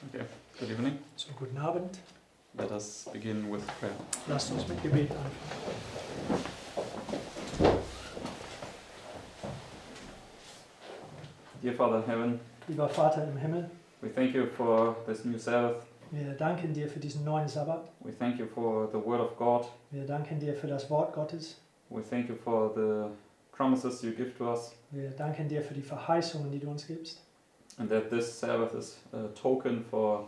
Okay, good evening. So, guten Abend. Let us begin with prayer. Lasst uns mit Gebet anfangen. Dear Father in heaven, Lieber Vater im Himmel, we thank you for this new Sabbath. wir danken dir für diesen neuen Sabbat. We thank you for the Word of God. Wir danken dir für das Wort Gottes. We thank you for the promises you give to us. Wir danken dir für die Verheißungen, die du uns gibst. And that this Sabbath is a token for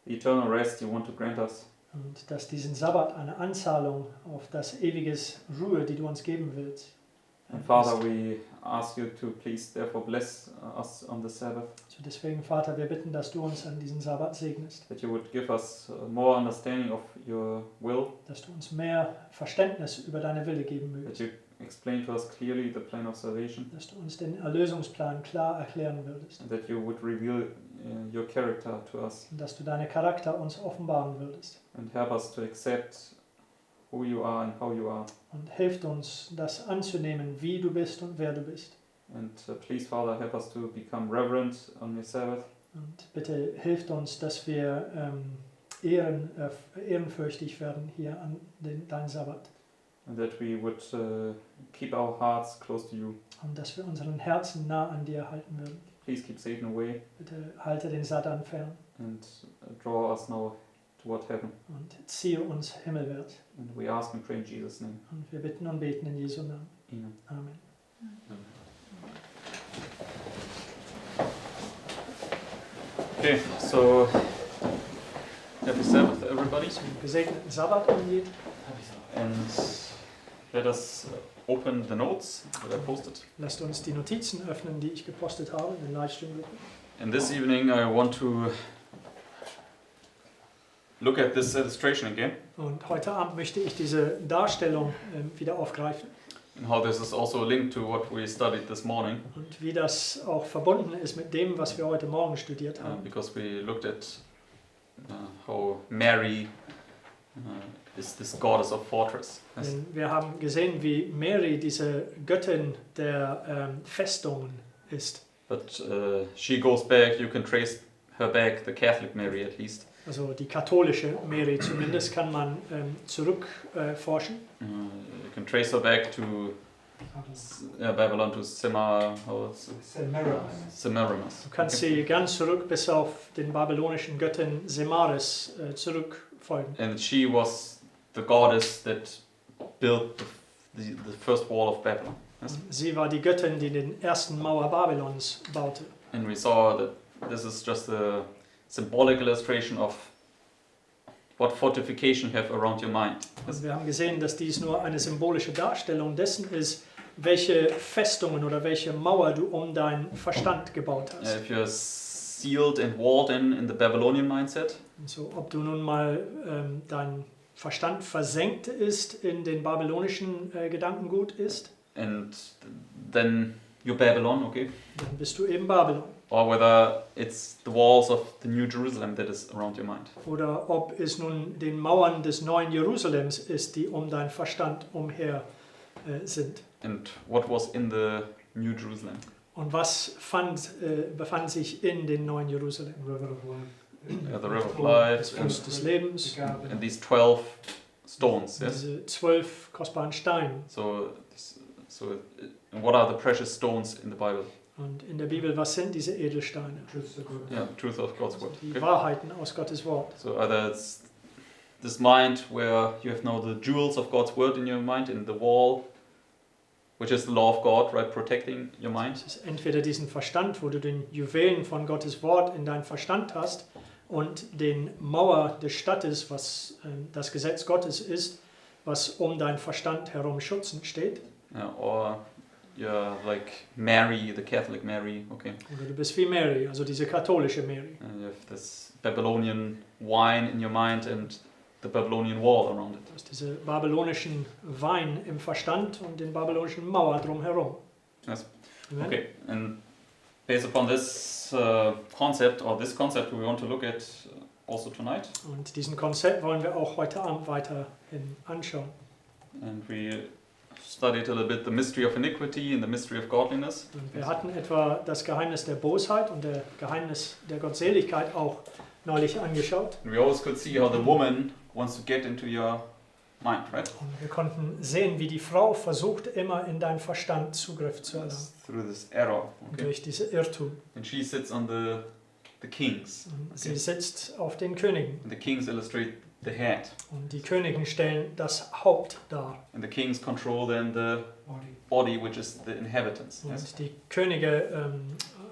the eternal rest you want to grant us. Und dass diesen Sabbat eine Anzahlung auf das ewiges Ruhe, die du uns geben willst. And Father, we ask you to please therefore bless us on the Sabbath. So deswegen, Vater, wir bitten, dass du uns an diesem Sabbat segnest. That you would give us more understanding of your will. Dass du uns mehr Verständnis über deine Wille geben That mögest. you explain to us clearly the plan of salvation. Dass du uns den Erlösungsplan klar erklären würdest. And that you would reveal your character to us. Und dass du deinen Charakter uns offenbaren würdest. And help us to accept who you are and how you are. Und hilft uns, das anzunehmen, wie du bist und wer du bist. And please, Father, help us to become reverent on your Sabbath. Und bitte hilft uns, dass wir ehrenfürchtig werden hier an deinem Sabbat. And that we would keep our hearts close to you. Und dass wir unseren Herzen nah an dir halten würden. Please keep Satan away Bitte halte den Satan fern and draw us now toward heaven. und ziehe uns himmelwärts. And we ask and pray in Jesus' name. Und wir bitten und beten in Jesu Namen. Amen. Amen. Okay, so happy Sabbath, everybody. So, gesegneten Sabbat an jeden. And let us open the notes that I posted. Lasst uns die Notizen öffnen, die ich gepostet habe in den Livestream-Gruppen. And this evening I want to look at this illustration again. Und heute Abend möchte ich diese Darstellung wieder aufgreifen. And how this is also linked to what we studied this morning. Und wie das auch verbunden ist mit dem, was wir heute Morgen studiert haben. Because we looked at how Mary is this goddess of fortress. Yes. Denn wir haben gesehen, wie Mary diese Göttin der Festungen ist. But she goes back, you can trace her back, the Catholic Mary at least. Also die katholische Mary zumindest kann man zurückforschen. You can trace her back to Babylon, to Semiramis. Du kannst sie ganz zurück bis auf den babylonischen Göttin Semaris zurückfolgen. And she was the goddess that built the first wall of Babylon. Yes? Sie war die Göttin, die den ersten Mauer Babylons baute. And we saw that this is just a symbolic illustration of what fortification you have around your mind. Und wir haben gesehen, dass dies nur eine symbolische Darstellung dessen ist, welche Festungen oder welche Mauer du um deinen Verstand gebaut hast. If you're sealed and walled in the Babylonian mindset, So, ob du nun mal dein Verstand versenkt ist in den babylonischen Gedankengut ist, and then you're Babylon, okay? dann bist du eben Babylon. Or whether it's the walls of the New Jerusalem that is around your mind. Oder ob es nun den Mauern des neuen Jerusalems ist, die um deinen Verstand umher sind. And what was in the New Jerusalem? Und was befand sich in den neuen Jerusalem? The River of Life Das Fluss des Lebens, and these 12 stones, yes? diese 12 kostbaren Steine. So what are the precious stones in the Bible? Und in der Bibel, was sind diese Edelsteine? Yeah, the truth of God's word. Die Okay. Wahrheiten aus Gottes Wort. So either it's this mind where you have now the jewels of God's word in your mind, in the wall, which is the law of God, right, protecting your mind. Es ist entweder diesen Verstand, wo du den Juwelen von Gottes Wort in deinem Verstand hast, und den Mauer des Stadtes, was das Gesetz Gottes ist, was um deinen Verstand herum schützend steht. Yeah, or you're like Mary, the Catholic Mary, okay. Oder du bist wie Mary, also diese katholische Mary. And you have this Babylonian wine in your mind and the Babylonian wall around it. Du hast diese babylonischen Wein im Verstand und den babylonischen Mauer drumherum. Yes. Amen? Okay, and based upon this concept, or this concept we want to look at also tonight. Und diesen Konzept wollen wir auch heute Abend weiterhin anschauen. And we studied a little bit the mystery of iniquity and the mystery of godliness. Und wir hatten etwa das Geheimnis der Bosheit und der Geheimnis der Gottseligkeit auch neulich angeschaut. And we always could see how the woman wants to get into your mind, right? Und wir konnten sehen, wie die Frau versucht, immer in deinen Verstand Zugriff zu erlangen. Through this error. Okay? Durch diese Irrtum. And she sits on the kings. Und sie sitzt auf den Königen. And the kings illustrate the head. Und die Königen stellen das Haupt dar. And the kings control then the body, which is the inhabitants. Yes? Und die Könige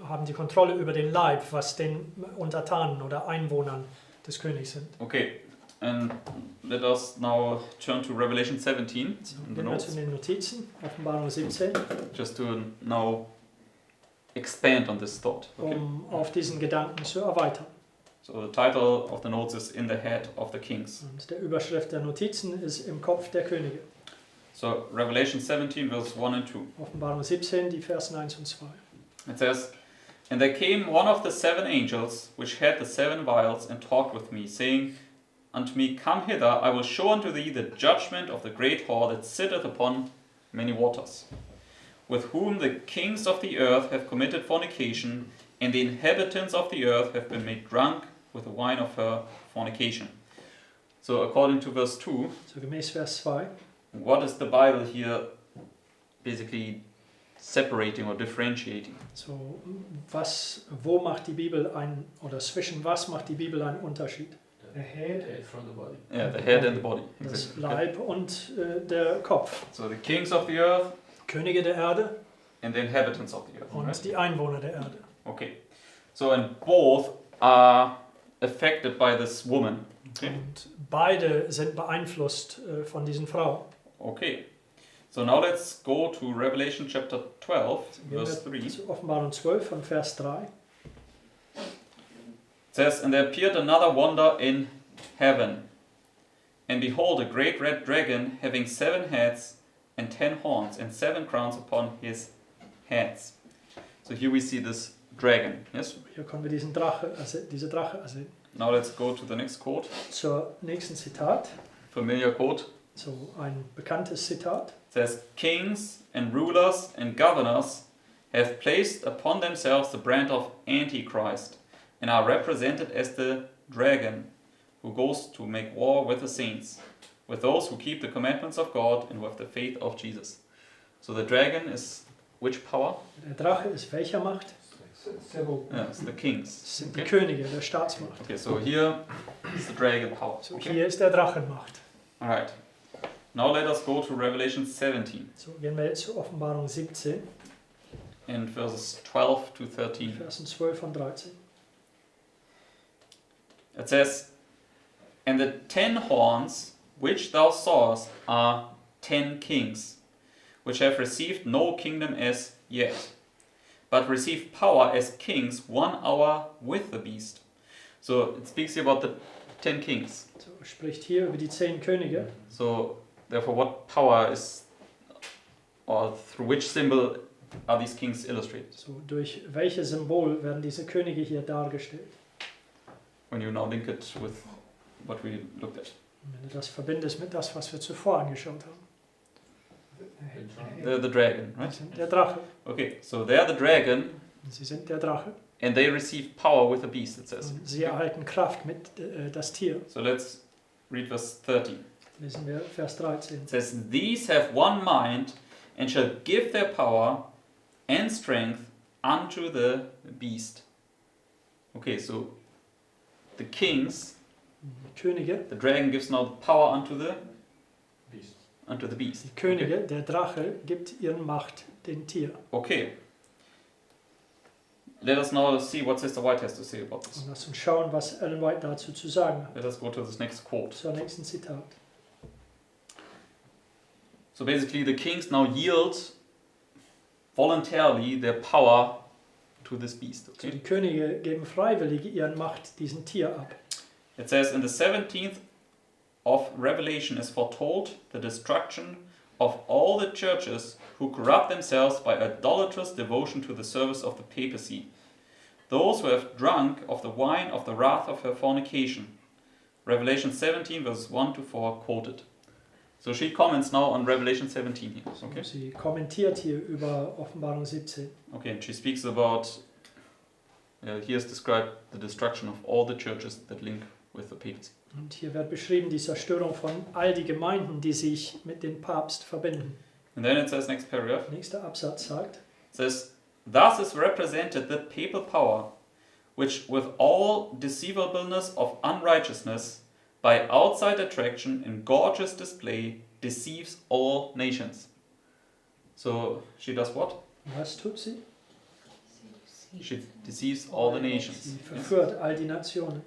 haben die Kontrolle über den Leib, was den Untertanen oder Einwohnern des Königs sind. Okay, and let us now turn to Revelation 17 So, in the gehen wir zu notes, den Notizen, Offenbarung 17, just to now expand on this thought. Okay? auf diesen Gedanken zu erweitern. So the title of the notes is In the Head of the Kings. Und der Überschrift der Notizen ist im Kopf der Könige. So Revelation 17 verses 1 and 2. Offenbarung 17, die Versen 1 und 2. It says, And there came one of the 7 angels, which had the 7 vials, and talked with me, saying unto me, Come hither, I will show unto thee the judgment of the great whore that sitteth upon many waters, with whom the kings of the earth have committed fornication, and the inhabitants of the earth have been made drunk with the wine of her fornication. So according to verse 2, So gemäß Vers 2. what is the Bible here basically separating or differentiating? So, wo macht die Bibel oder zwischen was macht die Bibel einen Unterschied? The head from the body. Yeah, the head and the body. Das Exactly. Leib und der Kopf. So the kings of the earth Könige der Erde and the inhabitants of the earth. und Right? die Einwohner der Erde. Okay. So and both are affected by this woman. Okay. Und beide sind beeinflusst von diesen Frauen. Okay. So now let's go to Revelation chapter 12, Gehen verse wir 3. zu Offenbarung 12 von Vers 3. It says, And there appeared another wonder in heaven. And behold, a great red dragon, having 7 heads and 10 horns, and 7 crowns upon his heads. So here we see this dragon. Yes. Hier können wir diese Drache sehen. Now let's go to the next quote. Zur nächsten Zitat. Familiar quote. So ein bekanntes Zitat. It says, Kings and rulers and governors have placed upon themselves the brand of Antichrist, and are represented as the dragon, who goes to make war with the saints, with those who keep the commandments of God and with the faith of Jesus. So the dragon is which power? Der Drache ist welcher Macht? Several. Yeah, it's the kings. Das sind die Okay. Könige der Staatsmacht. Okay, so here is the dragon power. So Okay. hier ist der Drachenmacht. Alright. Now let us go to Revelation 17 So gehen wir jetzt zur Offenbarung 17, in verses 12 to 13. Versen 12 und 13. It says, And the 10 horns which thou sawest are 10 kings, which have received no kingdom as yet, but receive power as kings 1 hour with the beast. So it speaks here about the 10 kings. So spricht hier über die 10 Könige. So therefore what power is, or through which symbol are these kings illustrated? So durch welches Symbol werden diese Könige hier dargestellt? When you now link it with what we looked at. Wenn du das verbindest mit das, was wir zuvor angeschaut haben. The dragon, Sie right? sind der Drache. Okay, so they're the dragon, Sie sind der Drache. and they receive power with the beast, it says. Und sie erhalten Kraft mit das Tier. So let's read verse 13. Lesen wir Vers 13. It says, These have one mind, and shall give their power and strength unto the beast. Okay, so the kings, Die Könige, the dragon gives now the power unto the Beast. beast. die Könige, der Drache gibt ihren Macht dem Tier. Okay. Let us now see what Sister White has to say about this. Und lass uns schauen, was Ellen White dazu zu sagen hat. Let us go to this next quote. Zur nächsten Zitat. So basically the kings now yield voluntarily their power to this beast. So Okay? die Könige geben freiwillig ihren Macht diesem Tier ab. It says in the 17th of Revelation is foretold the destruction of all the churches who corrupt themselves by idolatrous devotion to the service of the papacy, those who have drunk of the wine of the wrath of her fornication. Revelation 17 verses 1 to 4 quoted. So she comments now on Revelation 17 here. Okay? Sie kommentiert hier über Offenbarung 17. Okay, and she speaks about Here is described the destruction of all the churches that link with the papacy. Und hier wird beschrieben die Zerstörung von all die Gemeinden, die sich mit dem Papst verbinden. And then it says, next paragraph, Nächster Absatz sagt, it says, thus is represented the papal power, which with all deceivableness of unrighteousness, by outside attraction and gorgeous display, deceives all nations. So she does what? was tut sie? She deceives all the nations. Sie Yes. verführt all die Nationen.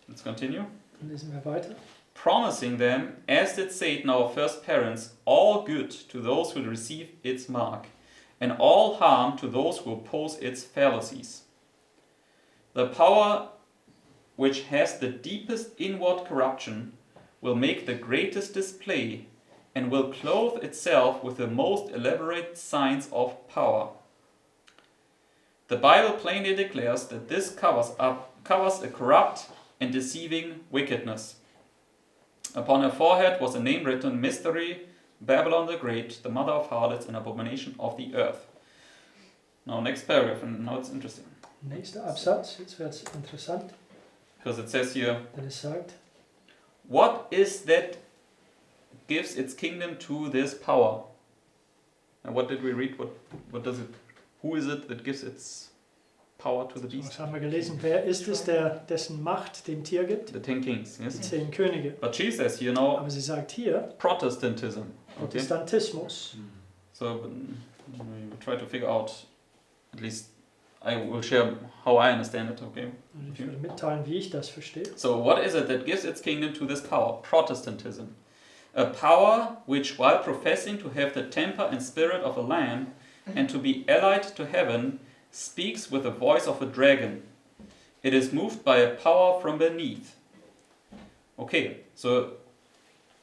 Let's continue. Dann lesen wir weiter. Promising them, as did Satan our first parents, all good to those who receive its mark, and all harm to those who oppose its fallacies. The power which has the deepest inward corruption will make the greatest display, and will clothe itself with the most elaborate signs of power. The Bible plainly declares that this covers a corrupt and deceiving wickedness. Upon her forehead was a name written, Mystery, Babylon the Great, the mother of harlots and abomination of the earth. Now next paragraph, and now it's interesting. Nächster Absatz, jetzt wird es interessant, Because it says here, denn es sagt, what is that gives its kingdom to this power? And what did we read? What does it, who is it that gives its power to the beast? was haben wir gelesen? Wer ist es, der dessen Macht dem Tier gibt? The 10 kings, Die yes? 10 Könige. But she says here now, Aber sie sagt hier, Protestantism. Okay? Protestantismus. So we try to figure out, at least I will share how I understand it, okay? Und ich werde mitteilen, wie ich das verstehe. So what is it that gives its kingdom to this power? Protestantism. A power which, while professing to have the temper and spirit of a lamb and to be allied to heaven, speaks with the voice of a dragon. It is moved by a power from beneath. Okay, so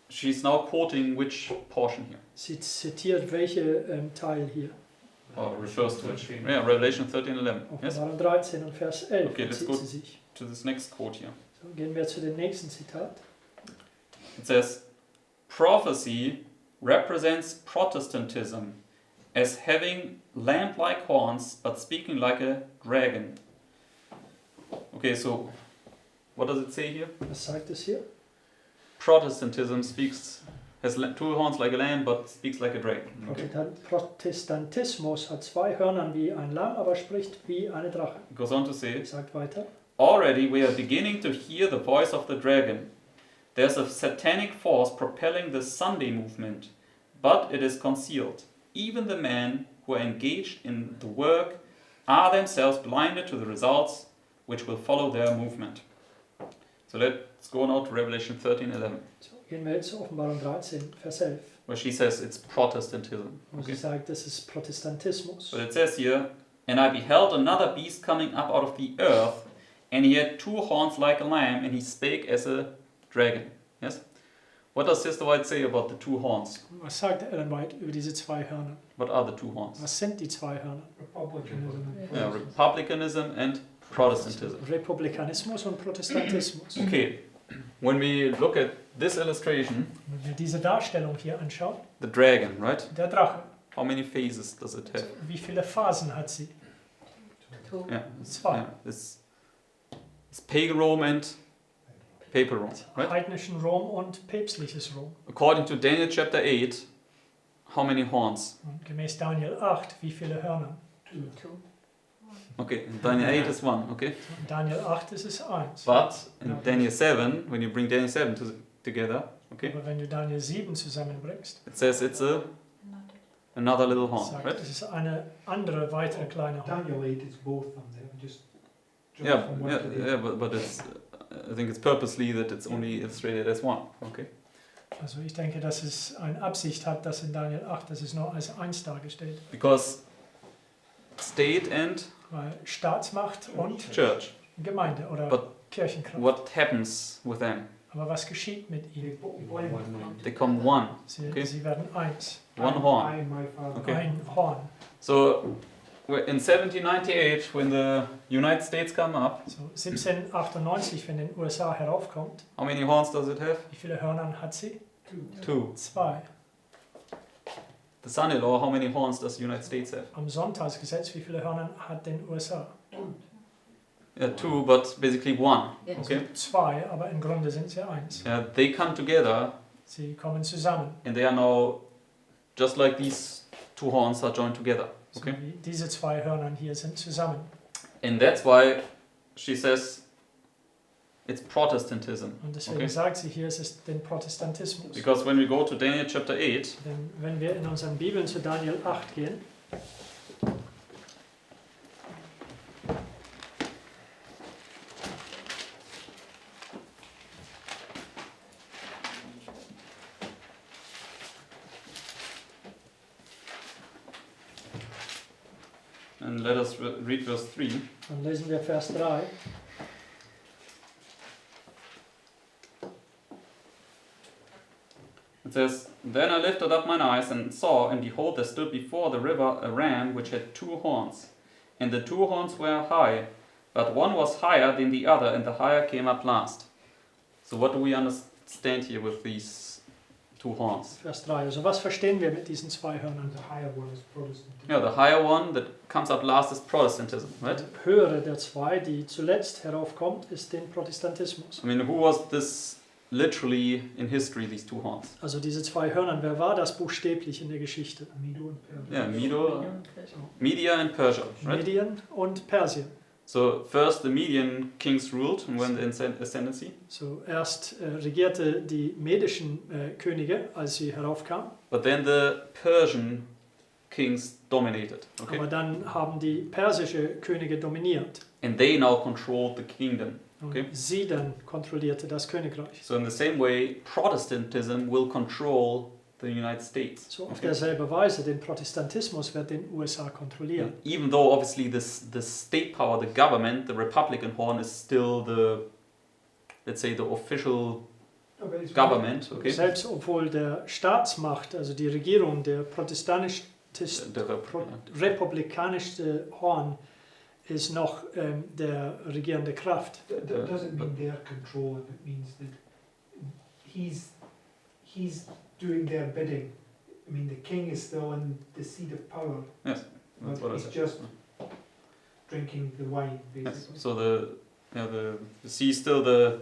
she's now quoting which portion here? Sie zitiert welche Teil hier? Or refers to it? Yeah, Revelation 13:11. Yes? Offenbarung 13 und Vers 11 Okay, let's bezieht go. sie sich. To this next quote here. So, gehen wir zu dem nächsten Zitat. It says, prophecy represents Protestantism as having lamb-like horns but speaking like a dragon. Okay, so what does it say here? Was sagt es hier? Protestantism has two horns like a lamb but speaks like a dragon. Okay. Protestantismus hat 2 Hörnern wie ein Lamm, aber spricht wie eine Drache. It goes on to say, Sagt weiter. already we are beginning to hear the voice of the dragon. There's a satanic force propelling the Sunday movement, but it is concealed. Even the men who are engaged in the work are themselves blinded to the results which will follow their movement. So let's go now to Revelation 13:11, So, gehen wir jetzt zu Offenbarung 13, Vers 11. where she says it's Protestantism. Wo sie Okay. sagt, das ist Protestantismus. But it says here, and I beheld another beast coming up out of the earth, and he had 2 horns like a lamb, and he spake as a dragon. Yes? What does Sister White say about the 2 horns? Was sagt Ellen White über diese 2 Hörner? What are the 2 horns? Was sind die 2 Hörner? Yeah, Republicanism and Protestantism. Republikanismus und Protestantismus. Okay, when we look at this illustration, Wenn wir diese Darstellung hier anschauen, the dragon, right? der Drache, How many phases does it have? wie viele Phasen hat sie? Yeah, 2. yeah, it's pagan Rome and papal Rome, right? Heidnischen Rom und päpstliches Rom. According to Daniel chapter 8, how many horns? Und gemäß Daniel 8, wie viele Hörner? Okay, in Daniel 8 is 1, okay? In Daniel 8 ist es 1. But in Daniel 7, when you bring Daniel 7 together, okay, Aber wenn du Daniel 7 zusammenbringst, it says it's another little horn, sagt right? es ist eine andere, weitere kleine Horn. Daniel 8 is both of them. Just jump Yeah, from one yeah, to the yeah, but it's, I think it's purposely that it's only illustrated as 1, okay? Also ich denke, dass es eine Absicht hat, dass in Daniel 8, dass es nur als 1 dargestellt wird. Because state and Weil Staatsmacht und church, Gemeinde oder But Kirchenkraft. what happens with them? Aber was geschieht mit ihnen? They come one, Sie, Okay. sie werden 1. one horn. I and my father. Okay. Ein Horn. So in 1798, when the United States come up, So 1798, wenn den USA heraufkommt, how many horns does it have? wie viele Hörner hat sie? 2. 2. The son-in-law, how many horns does the United States have? Am Sonntagsgesetz, wie viele Hörner hat den USA? two, but basically one. Yes. Okay? Zwei, aber im Grunde sind sie eins. They come together, Sie kommen zusammen. and they are now just like these two horns are joined together. So Okay? wie diese zwei Hörner hier sind zusammen. And that's why she says it's Protestantism. Und deswegen Okay. sagt sie hier, es ist den Protestantismus. Because when we go to Daniel chapter 8, Denn wenn wir in unseren Bibeln zu Daniel 8 gehen, and let us read verse 3. dann lesen wir Vers 3. It says, Then I lifted up mine eyes and saw, and behold, there stood before the river a ram which had two horns. And the two horns were high, but one was higher than the other, and the higher came up last. So what do we understand here with these two horns? Vers 3. Also was verstehen wir mit diesen zwei Hörnern? And the higher one is Protestant. Yeah, the higher one that comes up last is Protestantism, right? Die höhere der zwei, die zuletzt heraufkommt, ist den Protestantismus. I mean, who was this literally in history, these two horns? Also diese zwei Hörner, wer war das buchstäblich in der Geschichte? Medo and Persia. Yeah, Media and Persia, right? Medien und Persien. So first the Median kings ruled and went in ascendancy. So erst regierte die medischen Könige, als sie heraufkamen, But then the Persian kings dominated, okay? aber dann haben die persische Könige dominiert. And they now controlled the kingdom. Und Okay. sie dann kontrollierte das Königreich. So in the same way, Protestantism will control the United States. So auf Okay? derselbe Weise, den Protestantismus wird den USA kontrollieren. Even though obviously the state power, the government, the Republican horn is still the, let's say, the official No, but it's government, okay? Selbst obwohl der Staatsmacht, also die Regierung, der republikanischste Horn ist noch der regierende Kraft. That doesn't mean they're controlling. It means that he's doing their bidding. I mean, the king is still in the seat of power, Yes, that's but what I he's said. just drinking the wine, Yes. basically. So the see still the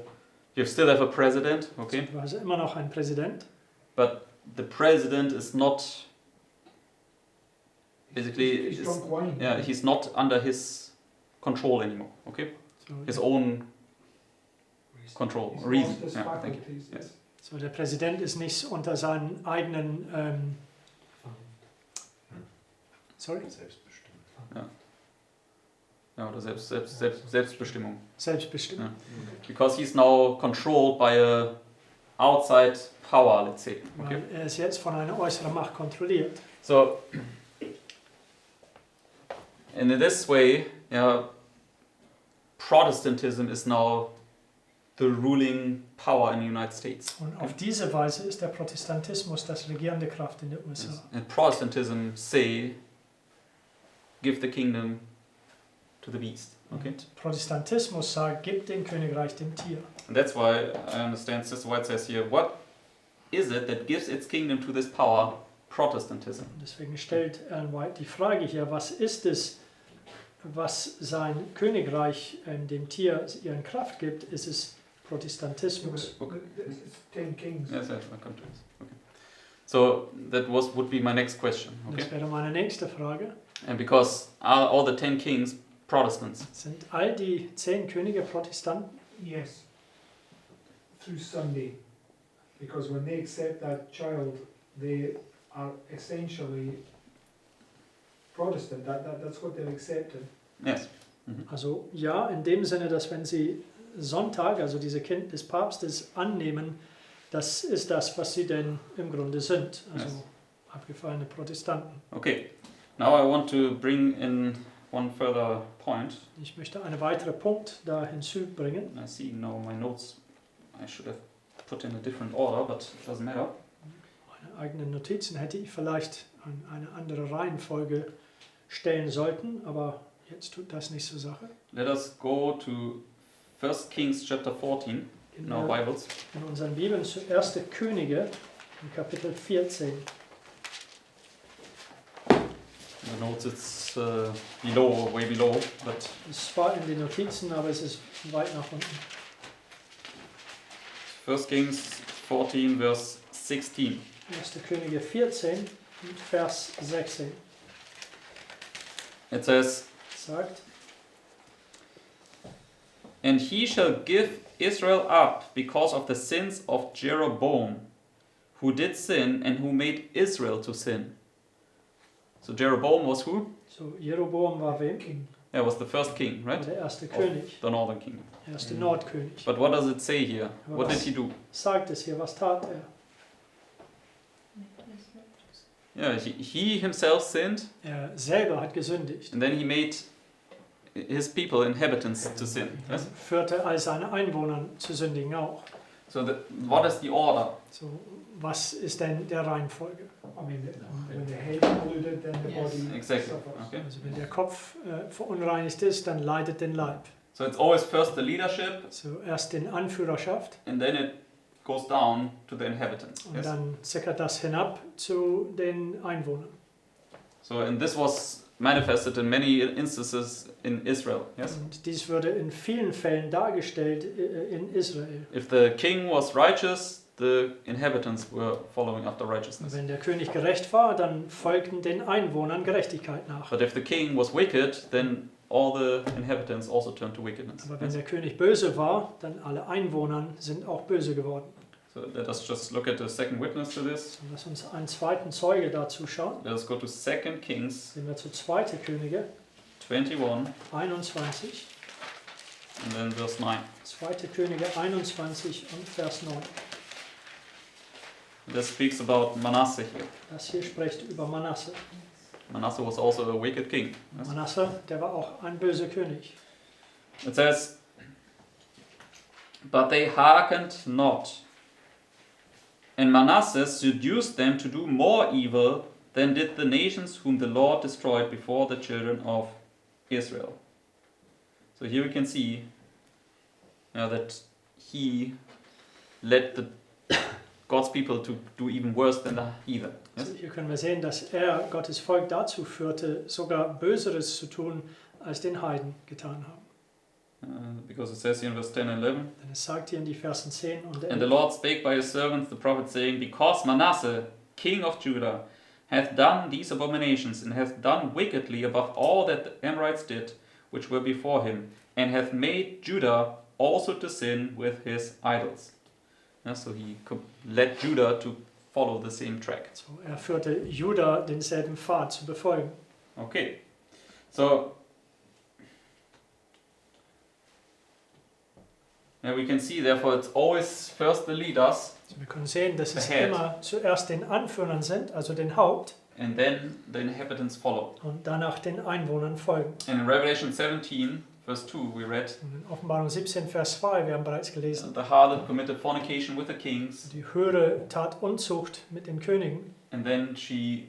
you still have a president, okay? Du hast immer noch einen Präsident, But the president is not basically he's is- drunk wine. yeah, he's not under his control anymore, okay? so, His own control, He's reason. lost his Yeah, thank you. faculties. Yes. so der Präsident ist nicht unter seinen eigenen sorry? Ja, oder Selbstbestimmung. Selbstbestimmt. Ja. Because he's now controlled by a outside power, let's say. Okay. Weil er ist jetzt von einer äußeren Macht kontrolliert. So, and in this way, yeah, Protestantism is now the ruling power in the United States. Und auf diese Weise ist der Protestantismus das regierende Kraft in der USA. Yes. And Protestantism say, give the kingdom to the beast. Okay. Und Protestantismus sagt, gib dem Königreich dem Tier. And that's why I understand Sister White says here, what is it that gives its kingdom to this power? Protestantism. Und deswegen stellt Ellen White die Frage hier, was ist es, was sein Königreich dem Tier ihren Kraft gibt? Ist es Protestantismus? Okay. It's 10 kings. Yes, yes, I come to this. Okay. So that would be my next question. Okay. Das wäre meine nächste Frage. And because all the 10 kings Protestants. Sind all die 10 Könige Protestanten? Yes. Through Sunday. Because when they accept that child, they are essentially Protestant. That's what they've accepted. Yes. Also ja, in dem Sinne, dass wenn sie Sonntag, also diese Kind des Papstes annehmen, das ist das, was sie denn im Grunde sind. Also Yes. abgefallene Protestanten. Okay. Now I want to bring in one further point. Ich möchte einen weiteren Punkt da hinzubringen. I see now my notes. I should have put in a different order, but it doesn't matter. Meine eigenen Notizen hätte ich vielleicht an eine andere Reihenfolge stellen sollten, aber jetzt tut das nicht zur Sache. Let us go to 1 Kings chapter 14 in our Bibles. In unseren Bibeln zu 1. Könige, in Kapitel 14. the notes it's below, way below, but Es war in den Notizen, aber es ist weit nach unten. 1 Kings 14, verse 16. 1. Könige 14, und Vers 16 It says, sagt, "And he shall give Israel up because of the sins of Jeroboam, who did sin and who made Israel to sin." So Jeroboam was who? so Jeroboam war wem? King. Yeah, was the first king, War right? der erste Of König, the northern kingdom. erste Nordkönig. But what does it say here? Aber What did was he do? sagt es hier? Was tat er? Yeah, he himself sinned, Er selber hat gesündigt. and then he made his people, inhabitants, to sin. Er Yes? führte all seine Einwohner zu sündigen auch. So what is the order? So, was ist denn der Reihenfolge? I mean, when the head polluted, then the Yes. body Exactly. suffers. Okay. Also wenn der Kopf verunreinigt ist, dann leidet den Leib. So it's always first the leadership, Zuerst den Anführerschaft and then it goes down to the inhabitants. und Yes? dann sickert das hinab zu den Einwohnern. So and this was manifested in many instances in Israel. Yes. Und dies wurde in vielen Fällen dargestellt in Israel. If the king was righteous, the inhabitants were following after Und righteousness. wenn der König gerecht war, dann folgten den Einwohnern Gerechtigkeit nach. But if the king was wicked, then all the inhabitants also turned to wickedness. Aber wenn Yes? der König böse war, dann alle Einwohner sind auch böse geworden. So let us just look at the second witness to this. Und lass uns einen zweiten Zeuge dazu schauen. Let us go to 2 Kings Gehen wir zu 2. Könige 21 21. and then verse 9. 2. Könige 21 und Vers 9. This speaks about Manasseh here. Das hier spricht über Manasse. Manasseh was also a wicked king. Yes? Manasse, der war auch ein böser König. It says, "But they hearkened not. And Manasseh seduced them to do more evil than did the nations whom the Lord destroyed before the children of Israel." So here we can see that he led God's people to do even worse than the heathen. Yes? Also hier können wir sehen, dass er Gottes Volk dazu führte, sogar Böseres zu tun, als den Heiden getan haben. Because it says here in verse 10 and 11, Denn es sagt hier in die Versen 10 und "And the 11, Lord spake by his servants the prophets, saying, Because Manasseh, king of Judah, hath done these abominations, and hath done wickedly above all that the Amorites did, which were before him, and hath made Judah also to sin with his idols." Yeah, so he led Judah to follow the same track. so, er führte Juda denselben Pfad zu befolgen. Okay, so yeah, we can see therefore it's always first the leaders Also wir können sehen, dass es Ahead. immer zuerst den Anführern sind, also den Haupt, and then the inhabitants follow. und danach den Einwohnern folgen. And in Revelation 17, verse 2, we read, Und in Offenbarung 17, Vers 2, wir haben bereits gelesen, "The harlot committed fornication with the kings, die Hure tat Unzucht mit den Königen, and then she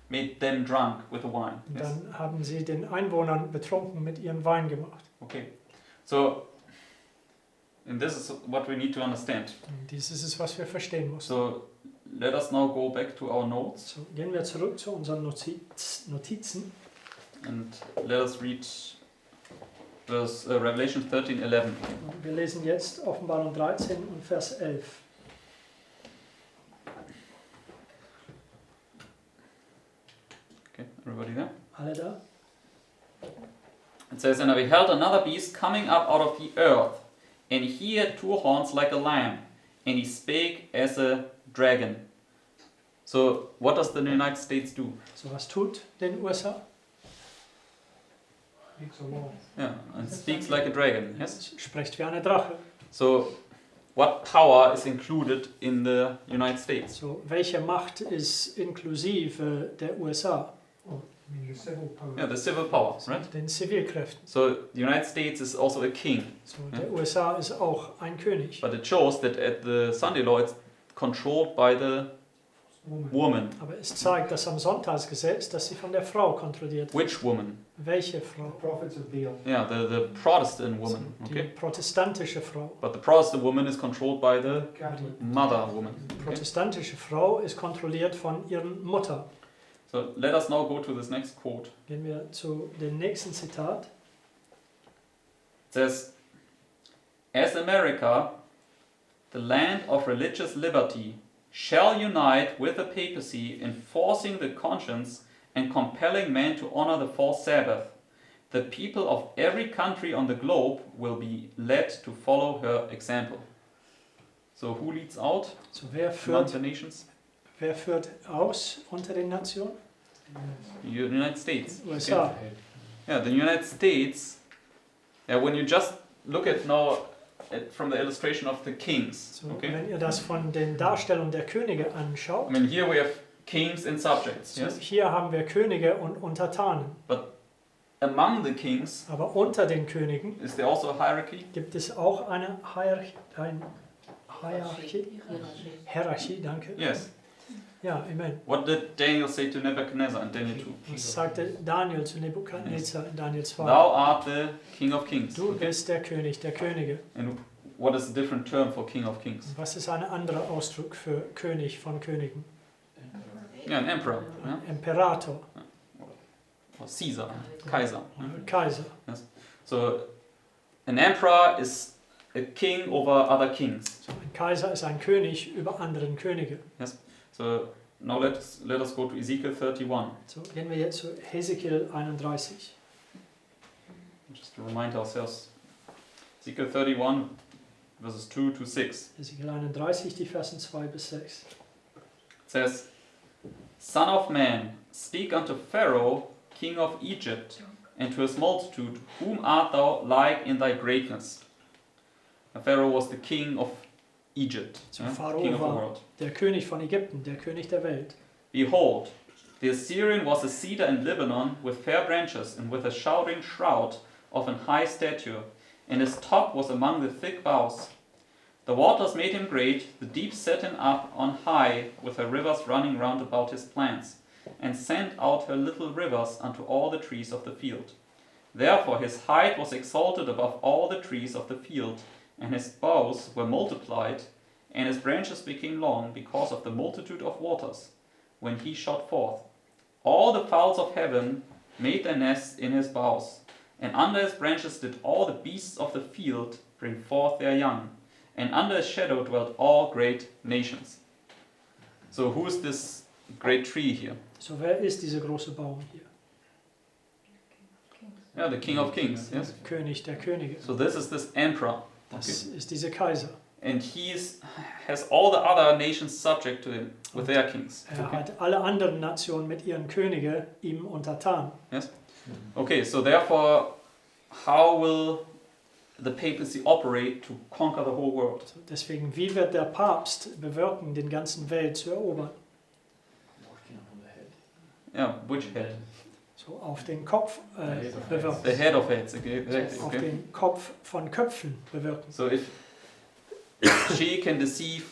made them drunk with the wine." und Yes? dann haben sie den Einwohnern betrunken mit ihrem Wein gemacht. Okay, so and this is what we need to understand. Und dies ist es, was wir verstehen müssen. So let us now go back to our notes So, gehen wir zurück zu unseren Notizen and let us read Revelation 13:11. und wir lesen jetzt Offenbarung 13 und Vers 11. Okay, everybody there? Alle da? It says, "And I beheld another beast coming up out of the earth, and he had 2 horns like a lamb, and he spake as a dragon." So, what does the United States do? So, was tut den USA? Speaks a lot. Yeah, and speaks like a dragon. Yes. Es spricht wie eine Drache. So, what power is included in the United States? So, welche Macht ist inklusive der USA? I mean, the civil power. Yeah, the civil power, right? Den Zivilkräften. So, the United States is also a king, So, der USA ist auch ein König. but it shows that at the Sunday law it's controlled by the Woman. woman. Aber es zeigt, dass am Sonntagsgesetz, dass sie von der Frau kontrolliert wird. Which woman? Welche The Frau? prophets of Baal. Yeah, the Protestant So, woman. die Okay, protestantische Frau. but the Protestant woman is controlled by the Catholic. mother woman. Die Okay? protestantische Frau ist kontrolliert von ihren Mutter. So let us now go to this next quote. Gehen wir zu dem nächsten Zitat. It says, "As America, the land of religious liberty, shall unite with the papacy in forcing the conscience and compelling men to honor the false Sabbath, the people of every country on the globe will be led to follow her example." So who leads out So among the nations? wer führt aus unter den Nationen? The United States. USA. Yeah, the United States. Yeah, when you just look at now from the illustration of the kings. So, Okay. wenn ihr das von den Darstellungen der Könige I anschaut, mean, here we have kings and subjects. so Yes. hier haben wir Könige und Untertanen. Among the kings, Aber unter den Königen is there also a hierarchy? gibt es auch eine Hierarchie, danke. Yes. Ja, amen. What did Daniel say to Nebuchadnezzar in Daniel 2? Was sagte Daniel zu Nebukadnezar in Daniel 2? Thou art the king of kings. Du Okay. bist der König der Könige. And what is a different term for king of kings? Was ist ein anderer Ausdruck für König von Königen? Yeah, an emperor. Yeah? Imperator, Or Caesar. Kaiser. Yeah? Kaiser. So an emperor is a king over other kings. So, ein Kaiser ist ein König über anderen Könige. So now let us go to Ezekiel 31. So, gehen wir jetzt zu Hesekiel 31. Just to remind ourselves. Ezekiel 31 verses 2 to 6. Hesekiel 31, die Versen 2 bis 6. It says, "Son of man, speak unto Pharaoh, king of Egypt, and to his multitude, whom art thou like in thy greatness?" Now, Pharaoh was the king of Egypt, So, yeah, Pharao king of the war world. der König von Ägypten, der König der Welt. "Behold, the Assyrian was a cedar in Lebanon with fair branches and with a shouting shroud of an high stature, and his top was among the thick boughs. The waters made him great, the deep set him up on high, with her rivers running round about his plants, and sent out her little rivers unto all the trees of the field. Therefore his height was exalted above all the trees of the field, and his boughs were multiplied, and his branches became long because of the multitude of waters, when he shot forth. All the fowls of heaven made their nests in his boughs, and under his branches did all the beasts of the field bring forth their young, and under his shadow dwelt all great nations." So who is this great tree here? So, wer ist dieser große Baum hier? Yeah, the king of kings, yes? König der Könige. So this is this emperor. Das ist dieser Kaiser. And has all the other nations subject to him with their kings. Hat alle anderen Nationen mit ihren Königen ihm untertan. Okay, so therefore, how will the papacy operate to conquer the whole world? So, deswegen, wie wird der Papst bewirken, den ganzen Welt zu erobern? Yeah, which head? So, auf den Kopf bewirken. The head of heads, okay, exactly. Auf Okay. den Kopf von Köpfen bewirken. So if she can deceive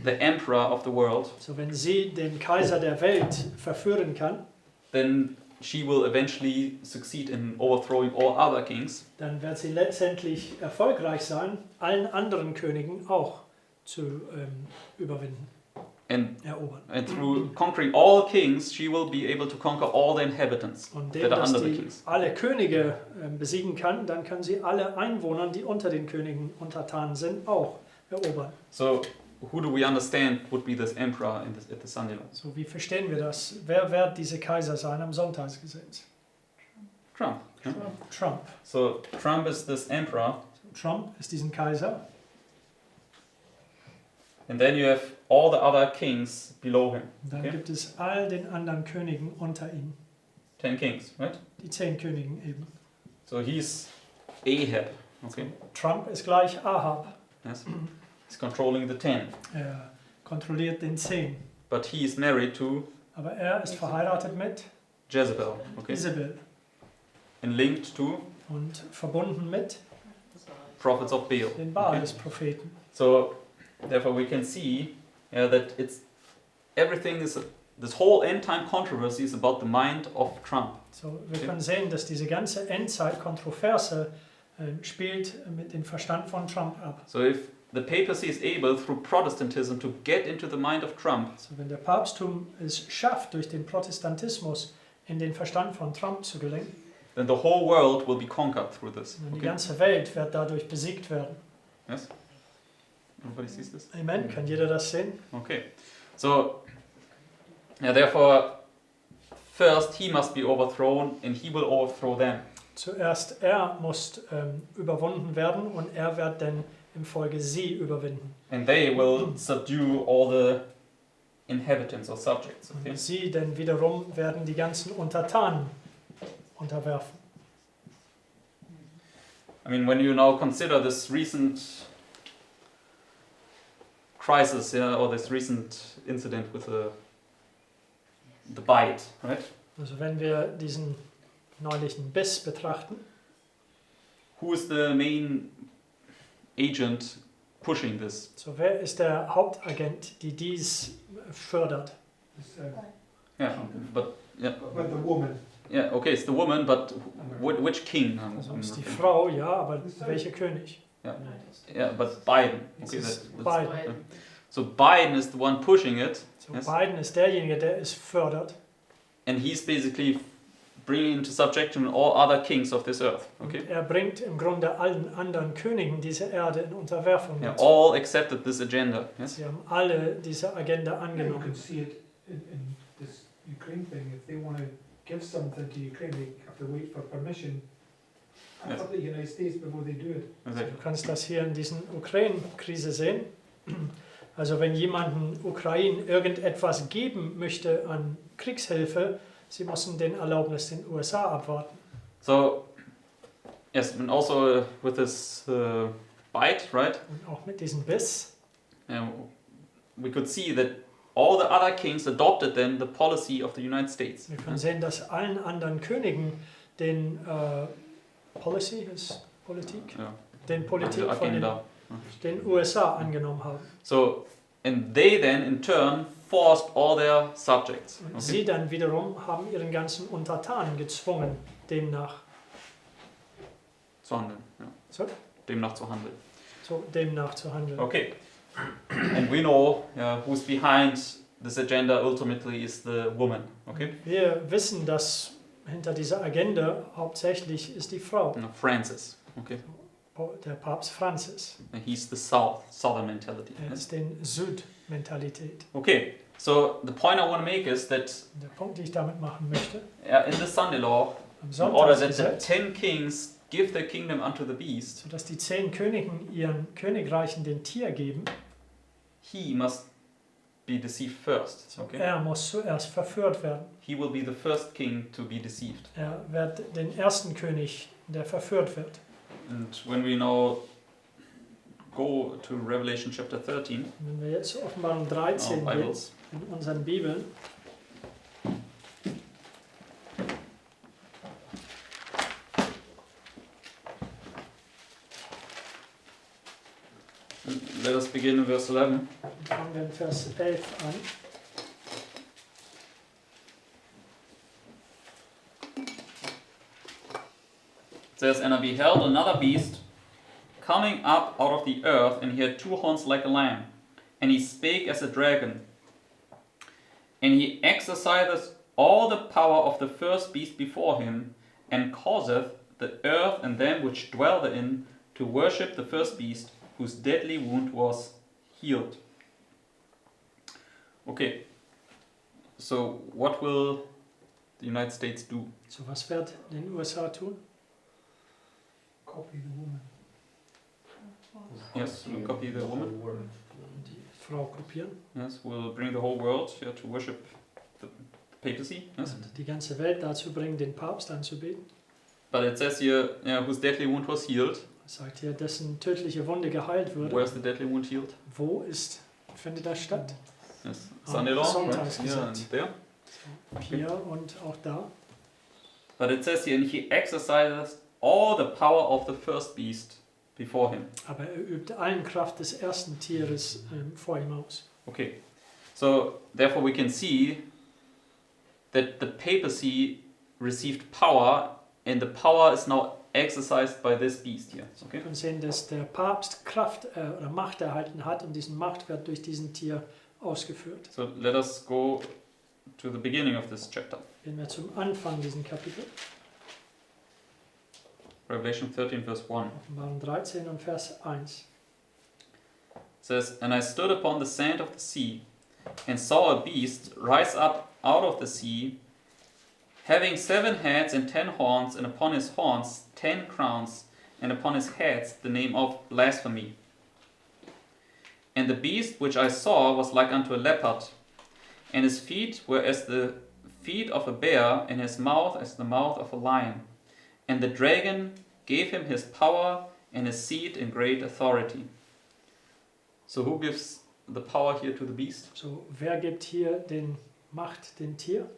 the emperor of the world, So, wenn sie den Kaiser der Welt verführen kann, then she will eventually succeed in overthrowing all other kings. dann wird sie letztendlich erfolgreich sein, allen anderen Königen auch zu überwinden, erobern. And through conquering all kings, she will be able to conquer all the inhabitants Und that dem, are dass under the die kings. alle Könige besiegen kann, dann kann sie alle Einwohner, die unter den Königen untertan sind, auch erobern. So, who do we understand would be this emperor at the Sunday law? So, wie verstehen wir das? Wer wird diese Kaiser sein am Sonntagsgesetz? Trump. Yeah? Trump. So, Trump is this emperor, Trump ist diesen Kaiser. and then you have all the other kings below him. Und dann Okay. gibt es all den anderen Königen unter ihm. 10 kings, right? Die 10 Königen eben. So, he's Ahab. Okay. Trump ist gleich Ahab. Yes. He's controlling the 10. Er kontrolliert den 10. But he is married to Aber er ist verheiratet mit Jezebel. Okay. Isabel And linked to und verbunden mit prophets of Baal. den Okay. Baals-Propheten. So, therefore, we can see that this whole end time controversy is about the mind of Trump. So, wir können sehen, dass diese ganze Endzeit-Kontroverse spielt mit dem Verstand von Trump ab. So, if the papacy is able, through Protestantism, to get into the mind of Trump, Also wenn der Papsttum es schafft, durch den Protestantismus in den Verstand von Trump zu gelangen, then the whole world will be conquered through this. dann die Okay? ganze Welt wird dadurch besiegt werden. Yes? Everybody sees this? Amen. Kann jeder das sehen? Okay. So, yeah, therefore, first he must be overthrown and he will overthrow them. Zuerst er muss überwunden werden und er wird dann im Folge sie überwinden. And they will subdue all the inhabitants or subjects. Okay? Und sie dann wiederum werden die ganzen Untertanen unterwerfen. I mean, when you now consider this recent crisis, yeah, or this recent incident with the bite, right? Also wenn wir diesen neulichen Biss betrachten, Who is the main agent pushing this? so wer ist der Hauptagent, die dies fördert? It's, Yeah, but yeah, but the woman. yeah, okay, it's the woman, but which king? Also es ist die Frau, ja, aber welcher König? Yeah, but Biden. Okay, Es ist that's, Biden. so Biden is the one pushing it, So Yes. Biden ist derjenige, der es fördert. and he's basically bringing into subjection all other kings of this earth. Okay, Und er bringt im Grunde allen anderen Königen dieser Erde in Unterwerfung. yeah, dazu. all accepted this agenda. Yes. Sie haben alle diese Agenda You can angenommen. see it in this Ukraine thing. If they want to give something to Ukraine, they have to wait for permission Yes. of the United States before they do it. Exactly. Du kannst das hier in diesen Ukraine-Krise sehen. Also wenn jemanden Ukraine irgendetwas geben möchte an Kriegshilfe, sie müssen den Erlaubnis den USA abwarten. So, yes, and also with this bite, right? Und auch mit diesem Biss. We could see that all the other kings adopted then the policy of the United States. Wir können sehen, dass allen anderen Königen den Policy ist Politik, Yeah. den Politik The von agenda. den USA angenommen haben. So, and they then in turn forced all their subjects. Und Okay? sie dann wiederum haben ihren ganzen Untertanen gezwungen, demnach Zu handeln. Ja. So? Demnach zu handeln. demnach zu handeln. Okay. And we know who's behind this agenda ultimately is the woman. Okay? Wir wissen, dass hinter dieser Agenda hauptsächlich ist die Frau, Francis. Okay? der Papst Franzis. And he's the southern mentality. Er ist den Südmentalität. Okay. So the point I want to make is that Und der Punkt, den ich damit machen möchte, in the Sunday law, am in order that the Sonntagsgesetz, 10 kings give their kingdom unto the beast, sodass die 10 Königen ihren Königreichen den Tier geben, he must be deceived first. Okay? er muss zuerst verführt werden. He will be the first king to be deceived. Er wird den ersten König, der verführt wird. And when we now go to Revelation chapter 13, Wenn wir jetzt Offenbarung our 13 gehen, Bibles, in unseren Bibeln, let us begin in verse 11. fangen wir in Vers 11 an. It says, "And I beheld another beast coming up out of the earth, and he had 2 horns like a lamb, and he spake as a dragon. And he exerciseth all the power of the first beast before him, and causeth the earth and them which dwell therein to worship the first beast, whose deadly wound was healed." Okay, so what will the United States do? So, was wird den USA tun? Copy the woman. Yes, we'll copy the woman. Die Frau kopieren. Yes, we'll bring the whole world here to worship the papacy. Yes, Und die ganze Welt dazu bringen, den Papst anzubeten. but it says here, whose deadly wound was healed. Es sagt hier, dessen tödliche Wunde geheilt wurde. Where's the deadly wound healed? Wo findet das statt? Yes, Am Sunday law, right? Sonntagsgesetz. Here and there. Hier und auch da. But it says here, and he exercises all the power of the first beast before him. Aber er übt allen Kraft des ersten Tieres vor ihm aus. Okay, so therefore we can see that the papacy received power, and the power is now exercised by this beast here. Okay? Wir können sehen, dass der Papst Kraft oder Macht erhalten hat und diese Macht wird durch diesen Tier ausgeführt. So let us go to the beginning of this chapter. Gehen wir zum Anfang diesen Kapitel, Revelation 13 verse 1. Offenbarung 13 und Vers 1. It says, "And I stood upon the sand of the sea, and saw a beast rise up out of the sea, having 7 heads and 10 horns, and upon his horns 10 crowns, and upon his heads the name of blasphemy. And the beast which I saw was like unto a leopard, and his feet were as the feet of a bear, and his mouth as the mouth of a lion. And the dragon gave him his power and his seat and great authority." So who gives the power here to the beast? So, wer gibt hier den Macht dem Tier?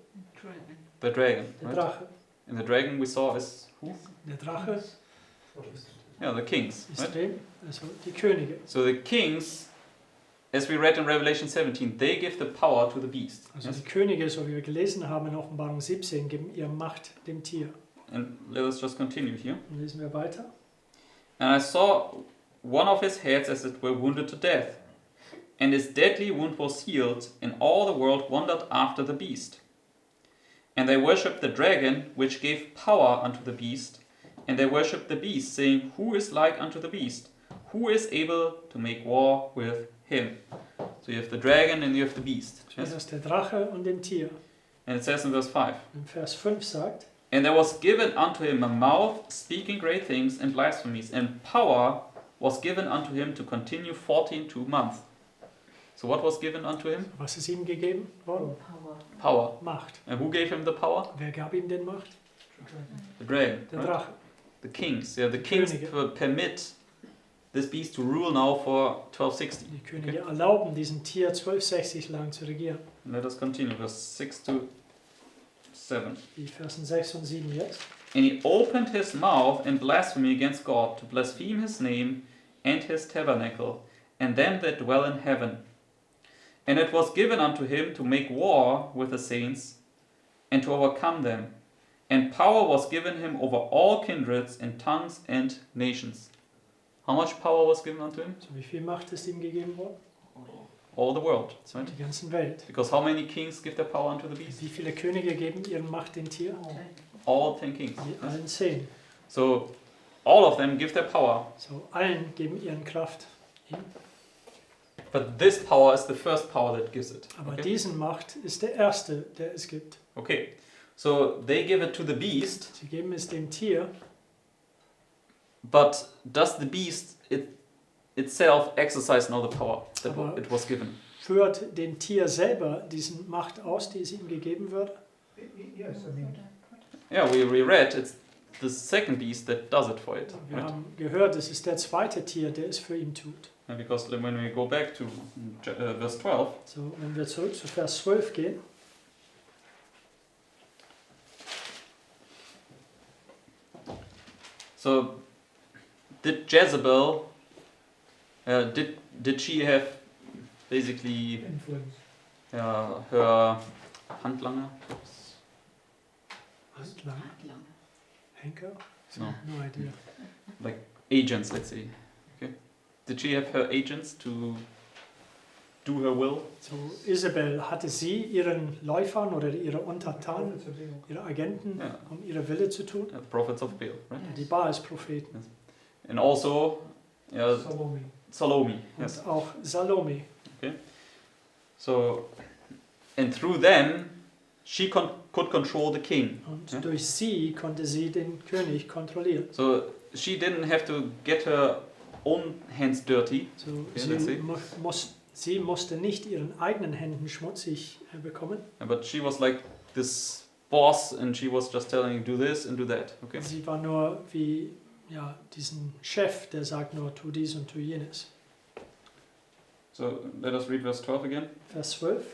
The dragon. Der Right? Drache. And the dragon we saw is who? Der Drache Yeah, the kings. ist Right? wem? Also die Könige. So the kings, as we read in Revelation 17, they give the power to the beast. Also Yes? die Könige, so wie wir gelesen haben in Offenbarung 17, geben ihre Macht dem Tier. And let us just continue here. Dann lesen wir weiter. "And I saw one of his heads as it were wounded to death, and his deadly wound was healed, and all the world wondered after the beast. And they worshipped the dragon, which gave power unto the beast, and they worshipped the beast, saying, Who is like unto the beast? Who is able to make war with him?" So you have the dragon and you have the beast. Das Yes? ist der Drache und den Tier. And it says in verse 5, In Vers 5 sagt, "And there was given unto him a mouth speaking great things and blasphemies, and power was given unto him to continue 2 months." So what was given unto him? was ist ihm gegeben worden? Power. Macht. And who gave him the power? Wer gab ihm den Macht? The dragon. Der Right? Drache. The kings. Yeah, the kings Könige. permit this beast to rule now for 1260. Die Könige erlauben diesem Tier 1260 lang zu regieren. Let us continue, verse 6 to 7. Die Versen 6 und 7 jetzt. "And he opened his mouth in blasphemy against God, to blaspheme his name and his tabernacle, and them that dwell in heaven. And it was given unto him to make war with the saints, and to overcome them. And power was given him over all kindreds and tongues and nations." How much power was given unto him? So wie viel Macht ist ihm gegeben worden? All the world. Right? Die ganzen Welt. Because how many kings give their power unto the beast? Wie viele Könige geben ihre Macht dem Tier? All 10 kings. Die allen 10. So all of them give their power. So allen geben ihren Kraft ihm. But this power is the first power that gives it. Aber Okay? diesen Macht ist der erste, der es gibt. Okay. So they give it to the beast, Sie geben es dem Tier, but does the beast itself exercise now the power that Aber- it was given? führt dem Tier selber diesen Macht aus, die es ihm gegeben wird. Yes, I mean, Yeah, we read it's the second beast that does it for it. Wir Right? haben gehört, es ist der zweite Tier, der es für ihn tut. And because when we go back to verse 12, So, wenn wir zurück zu Vers 12 gehen, so did Jezebel, did she have basically influence. her Handlanger? Handlanger, Henker? No. No idea. Agents, let's say. Okay. Did she have her agents to do her will? So, Isabel, hatte sie ihren Läufern oder ihre Untertanen, Prophets of Baal. ihre Agenten, Ja. um ihre Wille zu tun? Prophets of Baal, right? Die Baals-Propheten. And also Salome. Salome. Yes. Und auch Salome. So, and through them, she could control the king. Und Ja. durch sie konnte sie den König kontrollieren. So she didn't have to get her own hands dirty. So, Ja, let's see. sie musste nicht ihren eigenen Händen schmutzig bekommen. But she was like this boss, and she was just telling you do this and do that. Okay. Sie war nur wie diesen Chef, der sagt nur, tu dies und tu jenes. So let us read verse 12 again. Vers 12.